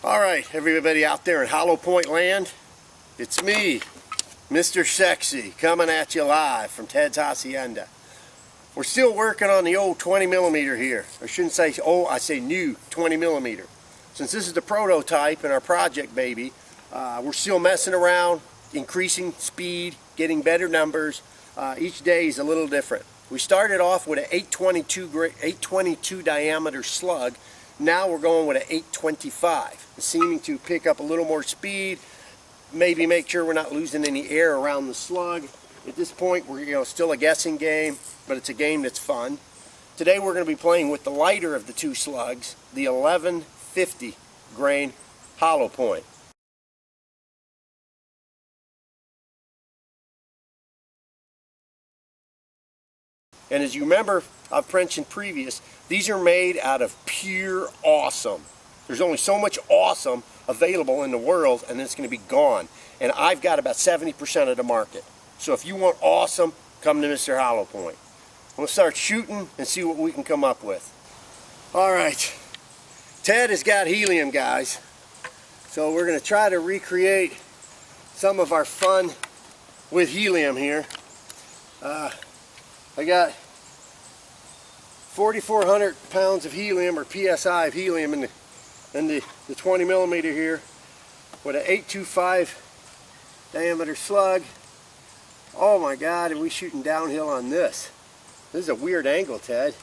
Alright, everybody out there in Hollow Point land, it's me, Mr. Sexy, coming at you live from Ted's Hacienda. We're still working on the old 20mm here. I shouldn't say old, I say new 20mm. Since this is the prototype in our project baby, we're still messing around, increasing speed, getting better numbers. Each day is a little different. We started off with an 822 diameter slug. Now we're going with an 825, seeming to pick up a little more speed, maybe make sure we're not losing any air around the slug. At this point, we're still a guessing game, but it's a game that's fun. Today we're going to be playing with the lighter of the two slugs, the 1150 grain Hollow Point. And as you remember, I've mentioned previous, these are made out of pure awesome. There's only so much awesome available in the world, and then it's going to be gone. And I've got about 70% of the market. So if you want awesome, come to Mr. Hollow Point. We'll start shooting and see what we can come up with. Alright, Ted has got helium, guys. So we're going to try to recreate some of our fun with helium here. I got 4,400 pounds of helium, or PSI of helium, in the 20mm here, with an 825 diameter slug. Oh my God, are we shooting downhill on this? This is a weird angle, Ted.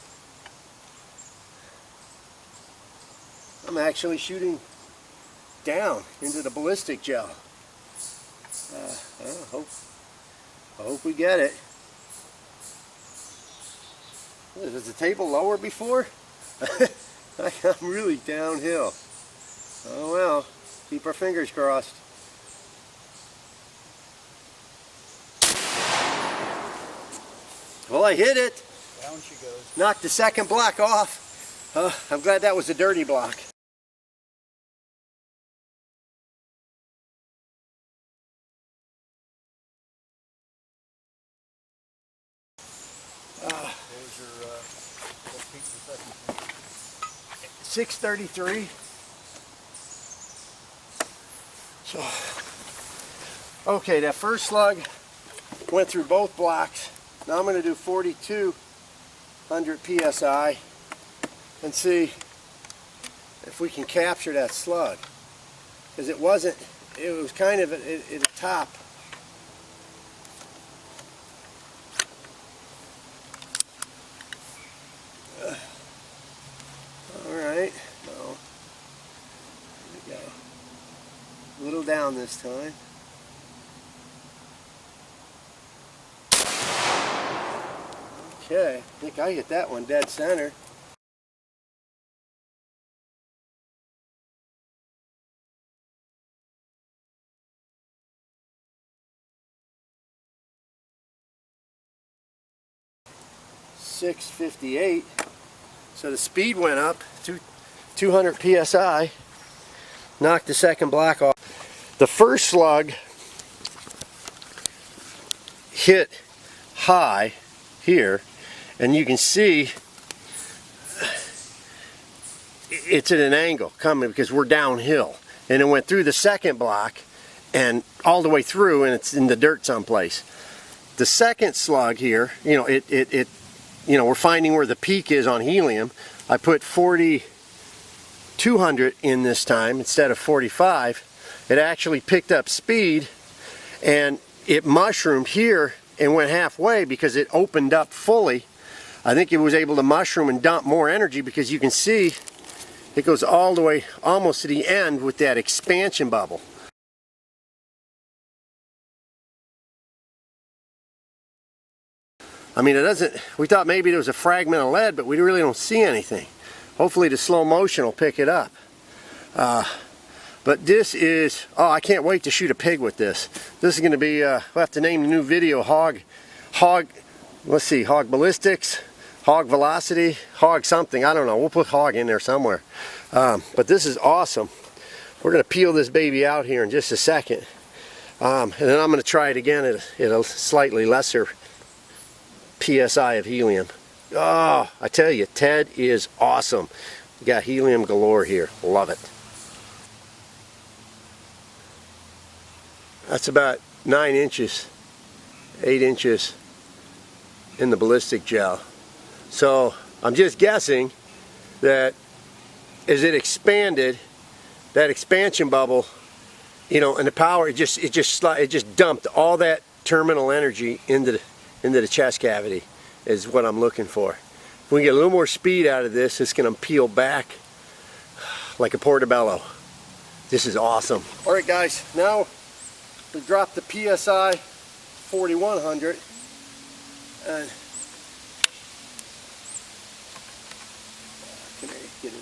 I'm actually shooting down into the ballistic gel. I hope we get it. Was the table lower before? I'm really downhill. Oh well, keep our fingers crossed. Well, I hit it. Down she goes. Knocked the second block off. I'm glad that was a dirty block. There's your what piece of second? 633. So, okay, that first slug went through both blocks. Now I'm going to do 4,200 PSI and see if we can capture that slug. Because it was kind of at the top. Alright, well, there we go. A little down this time. Okay, I think I hit that one dead center. .658. So the speed went up to 200 PSI. Knocked the second block off. The first slug hit high here, and you can see it's at an angle coming because we're downhill, and it went through the second block and all the way through, and it's in the dirt someplace. The second slug here, we're finding where the peak is on helium. I put 4,200 in this time instead of 45. It actually picked up speed, and it mushroomed here and went halfway because it opened up fully. I think it was able to mushroom and dump more energy because you can see it goes all the way almost to the end with that expansion bubble. I mean, we thought maybe there was a fragment of lead, but we really don't see anything. Hopefully the slow motion will pick it up. But this is, I can't wait to shoot a pig with this. This is going to be, we'll have to name the new video Hog, let's see, Hog Ballistics, Hog Velocity, Hog something, I don't know. We'll put Hog in there somewhere. But this is awesome. We're going to peel this baby out here in just a second. And then I'm going to try it again at a slightly lesser PSI of helium. Oh, I tell you, Ted is awesome. We got helium galore here. Love it. That's about 9 inches, 8 inches in the ballistic gel. So I'm just guessing that as it expanded, that expansion bubble, you know, and the power, it just dumped all that terminal energy into the chest cavity is what I'm looking for. If we get a little more speed out of this, it's going to peel back like a portobello. This is awesome. All right, guys, now we drop the PSI 4100 and come here, get in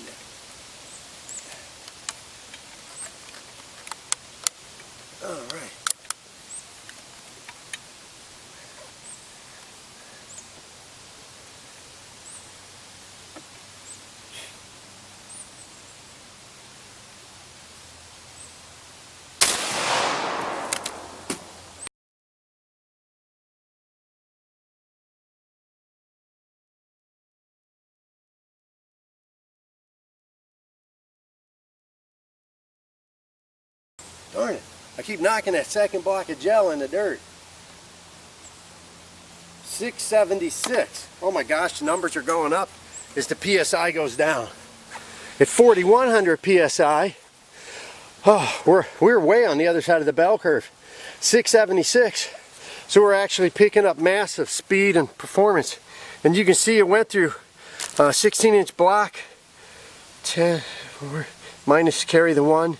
there. All right. Darn it, I keep knocking that second block of gel in the dirt. 676. Oh my gosh, the numbers are going up as the PSI goes down. At 4100 PSI, oh, we're way on the other side of the bell curve. 676. So we're actually picking up massive speed and performance. And you can see it went through a 16-inch block, 10, minus carry the 1,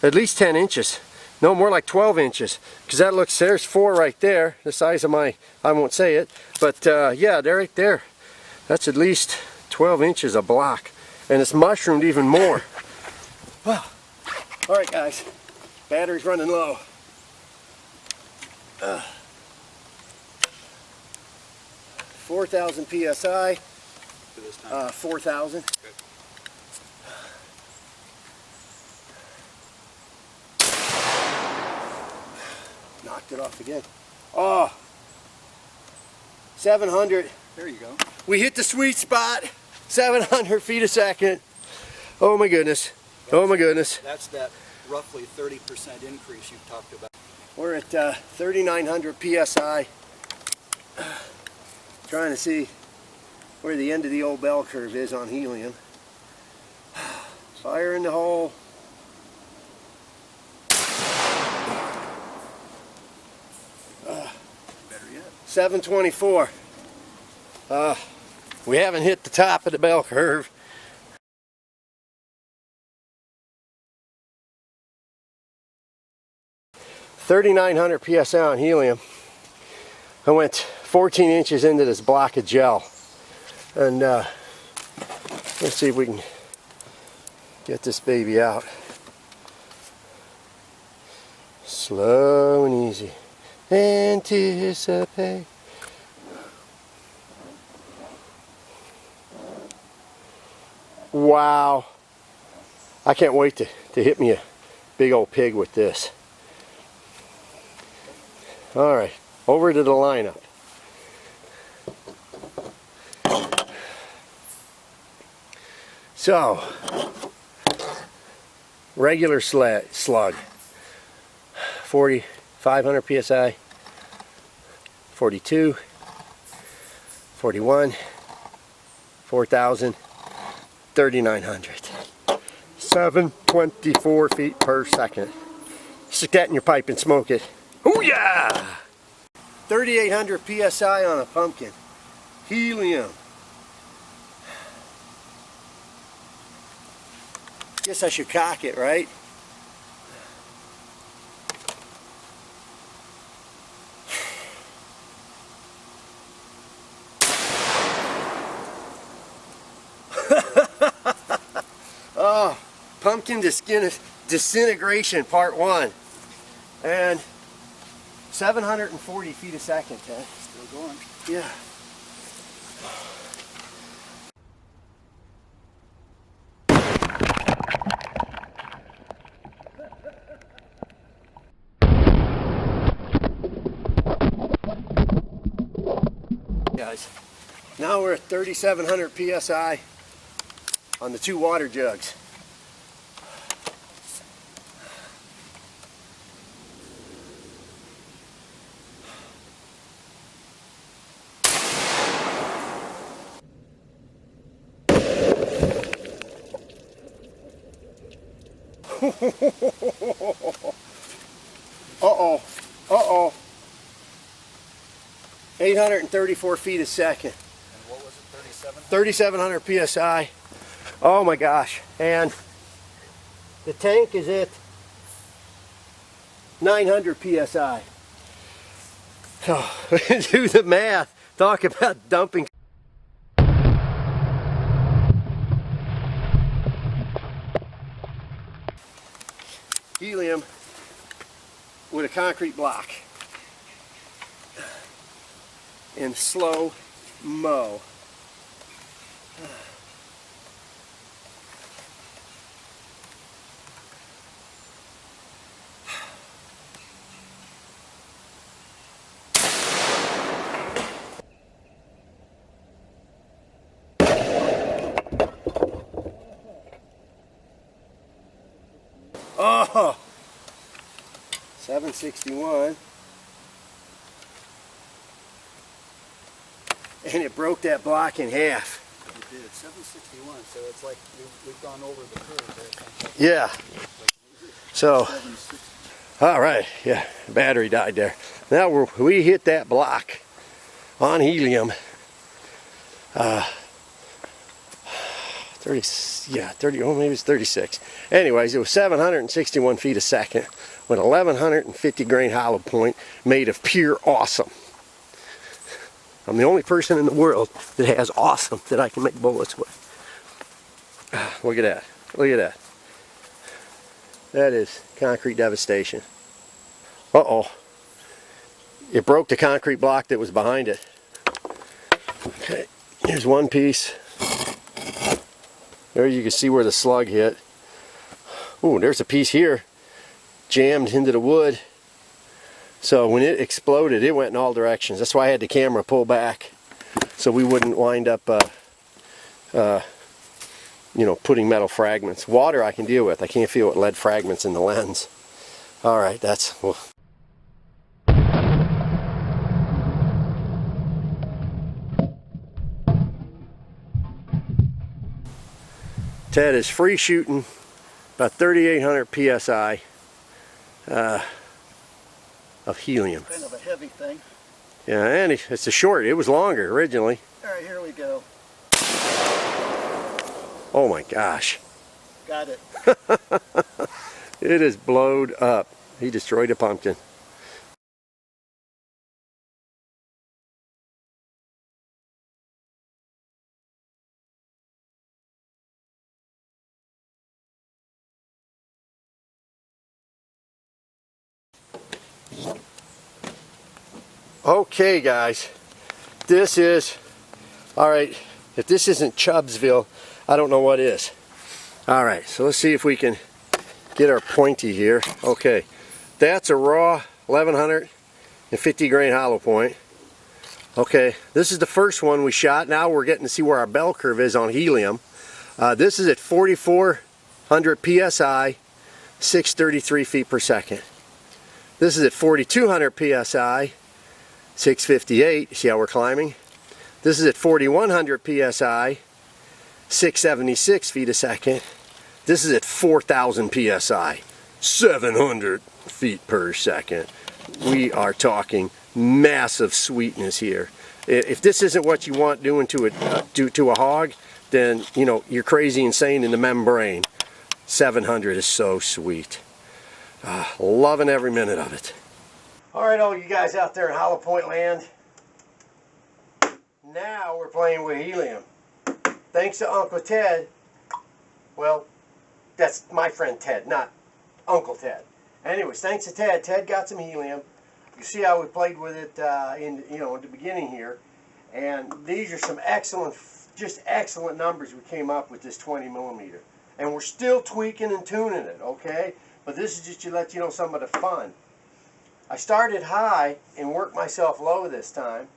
at least 10 inches. No, more like 12 inches. Because that looks, there's 4 right there, the size of my, I won't say it, but yeah, they're right there. That's at least 12 inches a block. And it's mushroomed even more. Well, all right, guys, battery's running low. 4,000 PSI, 4,000. Okay. Knocked it off again. Oh, 700. There you go. We hit the sweet spot. 700 feet a second. Oh my goodness. Oh my goodness. That's that roughly 30% increase you talked about. We're at 3,900 PSI. Trying to see where the end of the old bell curve is on helium. Fire in the hole. Better yet. 724. We haven't hit the top of the bell curve. $3,900 PSI on helium. I went 14 inches into this block of gel. And let's see if we can get this baby out. Slow and easy. Anticipate. Wow. I can't wait to hit me a big old pig with this. Alright, over to the lineup. So, regular slug, 4,500 PSI, 42, 41, 4,000, 3,900. 724 feet per second. Stick that in your pipe and smoke it. Oh yeah! 3,800 PSI on a pumpkin. Helium. Guess I should cock it, right? Oh, pumpkin disintegration part 1. And 740 feet a second, Ted. Still going. Yeah. Guys, now we're at 3,700 PSI on the 2 water jugs. Uh-oh. Uh-oh. 834 feet a second. And what was it, 37? 3,700 psi. Oh my gosh. And the tank is at 900 psi. Oh, do the math. Talk about dumping. Helium with a concrete block in slow mo. Oh, 761, and it broke that block in half. It did, 761, so it's like we've gone over the curve there. Yeah. So, all right, yeah, battery died there. Now we hit that block on helium. 30, oh, maybe it's 36. Anyways, it was 761 feet a second with 1,150 grain hollow point made of pure awesome. I'm the only person in the world that has awesome that I can make bullets with. Look at that. Look at that. That is concrete devastation. Uh-oh. It broke the concrete block that was behind it. Okay, here's one piece. There you can see where the slug hit. Ooh, there's a piece here jammed into the wood. So when it exploded, it went in all directions. That's why I had the camera pull back so we wouldn't wind up you know, putting metal fragments. Water I can deal with. I can't feel with lead fragments in the lens. All right, that's... Well. Ted is free shooting about 3,800 psi of helium. Kind of a heavy thing. Yeah, and it's a short. It was longer originally. All right, here we go. Oh my gosh. Got it. It is blowed up. He destroyed a pumpkin. Okay guys, this is, alright, if this isn't Chubbsville, I don't know what is. Alright, so let's see if we can get our pointy here. Okay, that's a raw 1,150 grain hollow point. Okay, this is the first one we shot. Now we're getting to see where our bell curve is on helium. This is at 4,400 psi, 633 feet per second. This is at 4,200 psi, 658, see how we're climbing? This is at 4,100 psi, 676 feet a second. This is at 4,000 psi, 700 feet per second. We are talking massive sweetness here. If this isn't what you want doing to a hog, then you know you're crazy insane in the membrane. 700 is so sweet. Loving every minute of it. Alright, all you guys out there in Hollow Point land, now we're playing with helium. Thanks to Uncle Ted. Well, that's my friend Ted, not Uncle Ted. Anyways, thanks to Ted. Ted got some helium. You see how we played with it in the beginning here. And these are some excellent, just excellent numbers we came up with this 20 millimeter. And we're still tweaking and tuning it, okay? But this is just to let you know some of the fun. I started high and worked myself low this time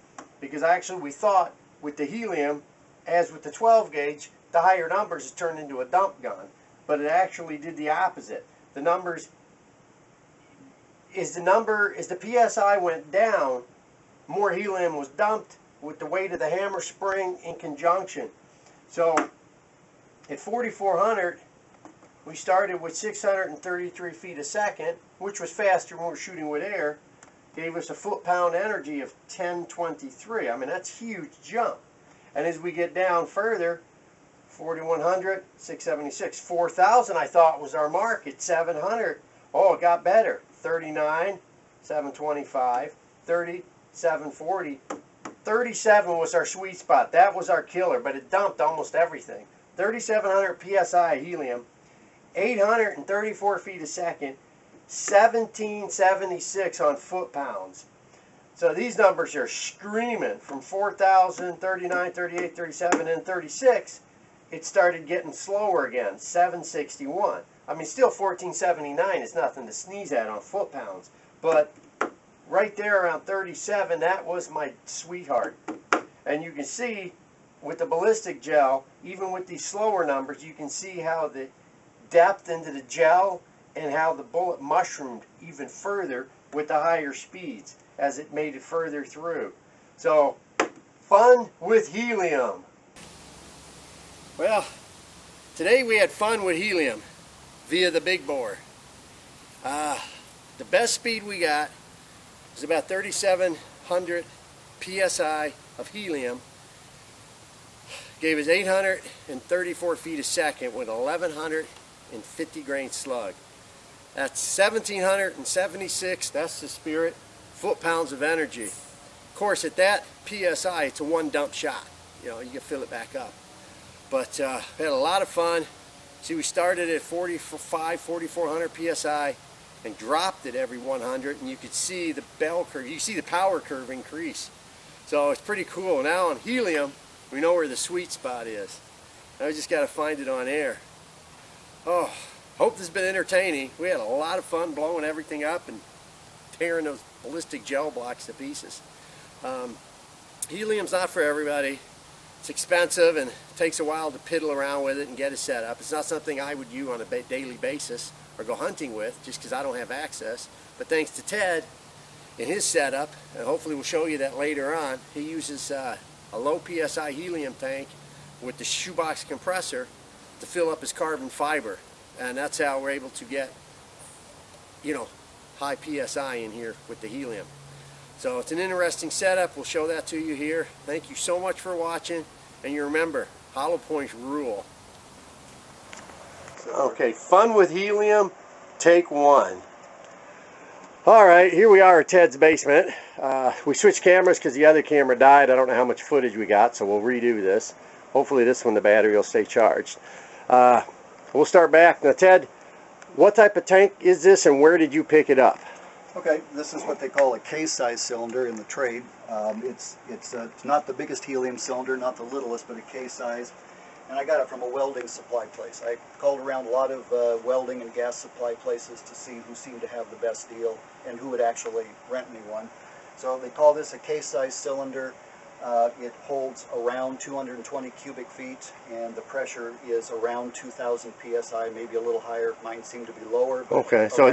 because actually we thought with the helium, as with the 12 gauge, the higher numbers turned into a dump gun. But it actually did the opposite. The numbers, as the PSI went down, more helium was dumped with the weight of the hammer spring in conjunction. So at 4,400, we started with 633 feet a second, which was faster when we were shooting with air. Gave us a foot-pound energy of 1023. I mean, that's a huge jump. And as we get down further, 4100, 676, 4000 I thought was our mark at 700. Oh, it got better. 39, 725, 30, 740. 37 was our sweet spot. That was our killer, but it dumped almost everything. 3,700 psi helium, 834 feet a second, 1776 on foot-pounds. So these numbers are screaming from 4,000, 39, 38, 37, and 36. It started getting slower again, 761. I mean, still 1479 is nothing to sneeze at on foot-pounds. But right there around 37, that was my sweetheart. And you can see with the ballistic gel, even with these slower numbers, you can see how the depth into the gel and how the bullet mushroomed even further with the higher speeds as it made it further through. So, fun with helium. Well, today we had fun with helium via the big bore. The best speed we got was about 3,700 psi of helium. Gave us 834 feet a second with 1,150 grain slug. That's 1,776, that's the spirit, foot-pounds of energy. Of course, at that PSI, it's a one dump shot. You know, you can fill it back up. But we had a lot of fun. See, we started at 4,400 PSI and dropped it every 100, and you could see the bell curve, you see the power curve increase. So it's pretty cool. Now on helium, we know where the sweet spot is. Now we just got to find it on air. Oh, hope this has been entertaining. We had a lot of fun blowing everything up and tearing those ballistic gel blocks to pieces. Helium's not for everybody. It's expensive and it takes a while to piddle around with it and get it set up. It's not something I would use on a daily basis or go hunting with just because I don't have access. But thanks to Ted and his setup, and hopefully we'll show you that later on, he uses a low PSI helium tank with the shoebox compressor to fill up his carbon fiber. And that's how we're able to get, you know, high PSI in here with the helium. So it's an interesting setup. We'll show that to you here. Thank you so much for watching. And you remember, hollow points rule. Okay, fun with helium, take one. All right, here we are at Ted's basement. We switched cameras because the other camera died. I don't know how much footage we got, so we'll redo this. Hopefully this one, the battery will stay charged. We'll start back. Now, Ted, what type of tank is this and where did you pick it up? Okay, this is what they call a K-size cylinder in the trade. It's not the biggest helium cylinder, not the littlest, but a K-size. And I got it from a welding supply place. I called around a lot of welding and gas supply places to see who seemed to have the best deal and who would actually rent me one. So they call this a K-size cylinder. It holds around 220 cubic feet, and the pressure is around 2,000 psi, maybe a little higher. Mine seemed to be lower. Okay, so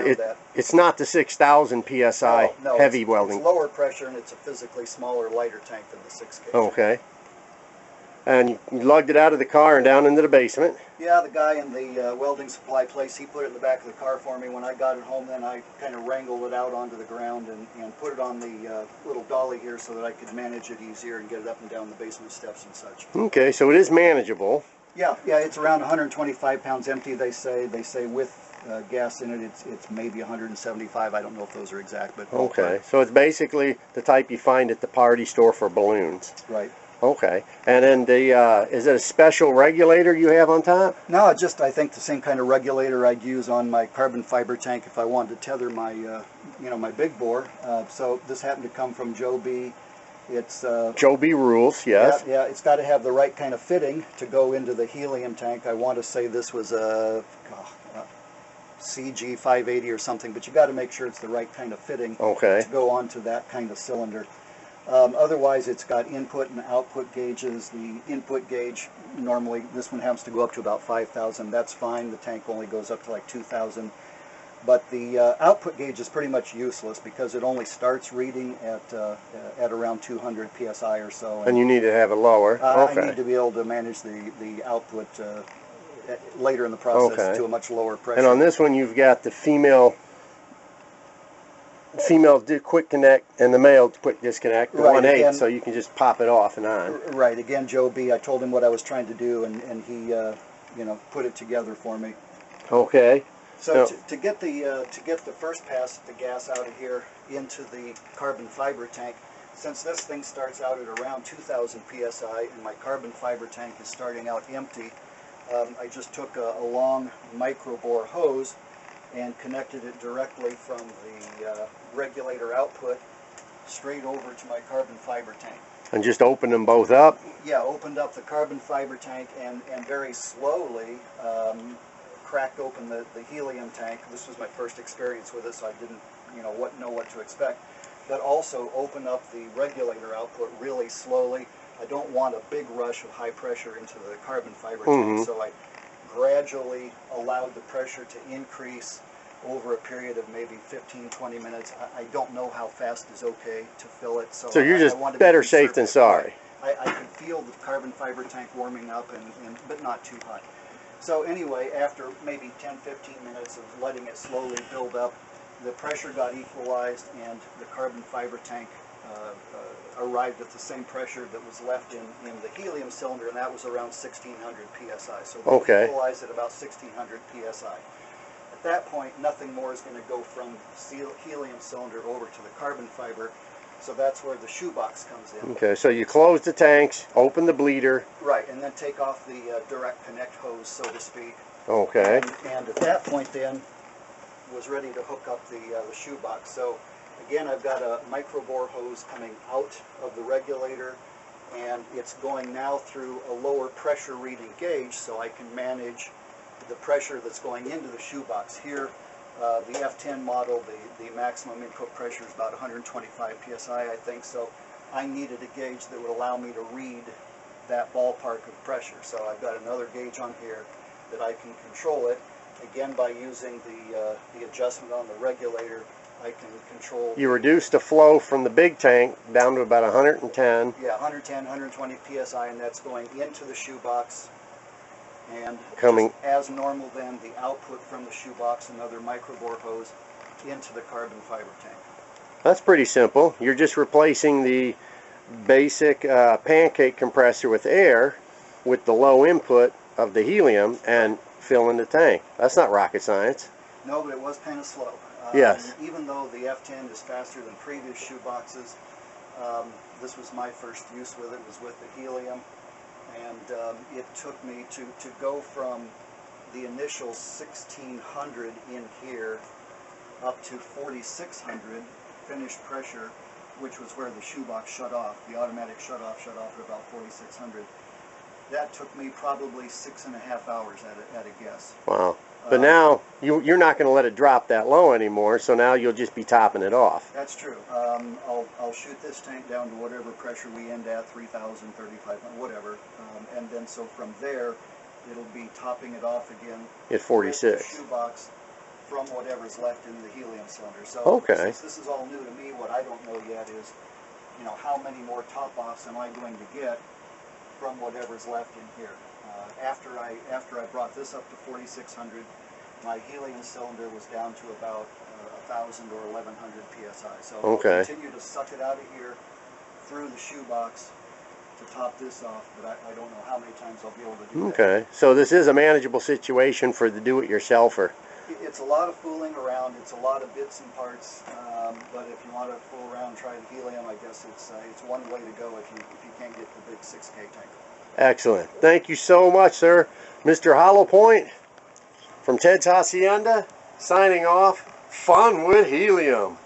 it's not the 6,000 psi no, heavy welding. It's lower pressure, and it's a physically smaller, lighter tank than the 6 gauge. Okay. And you lugged it out of the car and down into the basement. Yeah, the guy in the welding supply place, he put it in the back of the car for me. When I got it home, then I kind of wrangled it out onto the ground and put it on the little dolly here so that I could manage it easier and get it up and down the basement steps and such. Okay, so it is manageable. Yeah, it's around 125 pounds empty, they say. They say with gas in it, it's maybe 175. I don't know if those are exact, but okay, so it's basically the type you find at the party store for balloons. Right. Okay, and then the is it a special regulator you have on top? No, just I think the same kind of regulator I'd use on my carbon fiber tank if I wanted to tether my my big bore. So this happened to come from Joe B. It's Joe B. rules, yes. Yeah, it's got to have the right kind of fitting to go into the helium tank. I want to say this was a CG 580 or something, but you got to make sure it's the right kind of fitting to go onto that kind of cylinder. Otherwise, it's got input and output gauges. The input gauge, normally, this one happens to go up to about 5,000. That's fine. The tank only goes up to like 2,000. But the output gauge is pretty much useless because it only starts reading at around 200 psi or so. And you need to have it lower. I need to be able to manage the output later in the process Okay. to a much lower pressure. And on this one, you've got the female quick connect and the male quick disconnect, the Right, 1/8, again- so you can just pop it off and on. Right. Again, Joe B. I told him what I was trying to do, and he, you know, put it together for me. Okay. So No. to get the first pass of the gas out of here into the carbon fiber tank, since this thing starts out at around 2,000 psi and my carbon fiber tank is starting out empty, I just took a long micro bore hose and connected it directly from the regulator output straight over to my carbon fiber tank. And just open them both up. Yeah, opened up the carbon fiber tank and very slowly cracked open the helium tank. This was my first experience with it, so I didn't know what to expect. But also open up the regulator output really slowly. I don't want a big rush of high pressure into the carbon fiber tank, so I gradually allowed the pressure to increase over a period of maybe 15-20 minutes. I don't know how fast is okay to fill it. So you're just I want to be better safe than conservative. sorry. I could feel the carbon fiber tank warming up, but not too hot. So anyway, after maybe 10-15 minutes of letting it slowly build up, the pressure got equalized and the carbon fiber tank arrived at the same pressure that was left in the helium cylinder, and that was around 1600 psi. So they equalized at about 1600 psi. At that point, nothing more is going to go from the helium cylinder over to the carbon fiber. So that's where the shoebox comes in. Okay, so you close the tanks, open the bleeder. Right, and then take off the direct connect hose, so to speak. Okay. And at that point then, was ready to hook up the shoebox. So again, I've got a micro bore hose coming out of the regulator, and it's going now through a lower pressure reading gauge, so I can manage the pressure that's going into the shoebox. Here, the F10 model, the maximum input pressure is about 125 psi, I think, so I needed a gauge that would allow me to read that ballpark of pressure. So I've got another gauge on here that I can control it. Again, by using the adjustment on the regulator, I can control... You reduce the flow from the big tank down to about 110. Yeah, 110, 120 psi, and that's going into the shoebox. And Coming as normal then, the output from the shoebox, another micro bore hose, into the carbon fiber tank. That's pretty simple. You're just replacing the basic pancake compressor with air with the low input of the helium and filling the tank. That's not rocket science. No, but it was kind of slow. Yes. Even though the F10 is faster than previous shoeboxes, this was my first use with it, was with the helium. And it took me to go from the initial 1600 in here up to 4600 finished pressure, which was where the shoebox shut off. The automatic shut off at about 4600. That took me probably 6.5 hours at a guess. Wow. But now you're not going to let it drop that low anymore, so now you'll just be topping it off. That's true. I'll shoot this tank down to whatever pressure we end at, 3,000, 3,500, whatever. And then so from there, it'll be topping it off again At 46. with the shoebox from whatever's left in the helium cylinder. So Okay. since this is all new to me, what I don't know yet is, how many more top-offs am I going to get from whatever's left in here. After I brought this up to 4600, my helium cylinder was down to about 1,000 or 1,100 psi. So Okay. I'll continue to suck it out of here through the shoebox to top this off, but I don't know how many times I'll be able to do that. Okay. So this is a manageable situation for the do-it-yourselfer. It's a lot of fooling around. It's a lot of bits and parts. But if you want to fool around and try the helium, I guess it's one way to go if you can't get the big 6K tank. Excellent. Thank you so much, sir. Mr. Hollow Point from Ted's Hacienda, signing off. Fun with helium.